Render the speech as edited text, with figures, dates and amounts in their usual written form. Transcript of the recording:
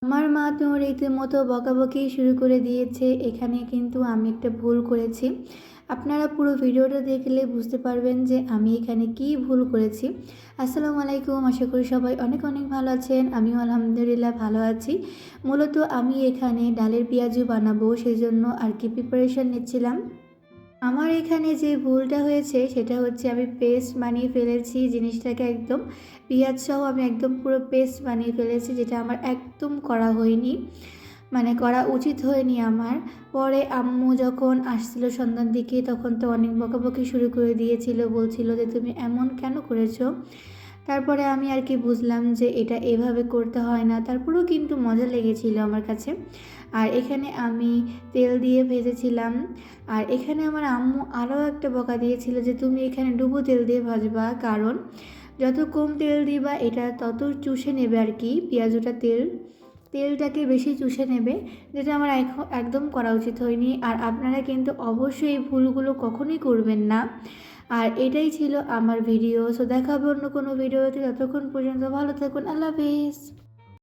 আমার মা তো রীতিমতো বকাবকি শুরু করে দিয়েছে। এখানে কিন্তু আমি একটা ভুল করেছি। আপনারা পুরো ভিডিওটা দেখলে বুঝতে পারবেন যে আমি এখানে কি ভুল করেছি। আসসালামু আলাইকুম, আশা করি সবাই অনেক অনেক ভালো আছেন। আমিও আলহামদুলিল্লাহ ভালো আছি। মূলত আমি এখানে ডালের পেঁয়াজু বানাবো, সেজন্য আর কি প্রিপারেশন নিচ্ছিলাম। আমার এখানে যে ভুলটা হয়েছে সেটা হচ্ছে আমি পেস্ট বানিয়ে ফেলেছি জিনিসটাকে একদম। পেঁয়াজ সহ আমি একদম পুরো পেস্ট বানিয়ে ফেলেছি, যেটা আমার একদম করা হয়নি, মানে করা উচিত হয়নি আমার। পরে আম্মু যখন আসছিল সন্ধ্যার দিকে তখন তো অনেক বকাবকি শুরু করে দিয়েছিল, বলছিল যে তুমি এমন কেন করেছো। তারপরে আমি আর কি বুঝলাম যে এটা এভাবে করতে হয় না, তারপরেও কিন্তু মজা লেগেছিল আমার কাছে। আর এখানে আমি তেল দিয়ে ভেজেছিলাম। আর এখানে আমার আম্মু আরও একটা বকা দিয়েছিল যে তুমি এখানে ডুবো তেল দিয়ে ভাজবা, কারণ যত কম তেল দিবা এটা তত চুষে নেবে আর কি, পেঁয়াজুটা তেলটাকে বেশি চুষে নেবে, যেটা আমার একদম করা উচিত হয়নি। আর আপনারা কিন্তু অবশ্যই এই ভুলগুলো কখনোই করবেন না। আর এটাই ছিল আমার ভিডিও। সো দেখা হবে অন্য কোনো ভিডিওতে। ততক্ষণ পর্যন্ত ভালো থাকুন। আল্লাহ হাফেজ।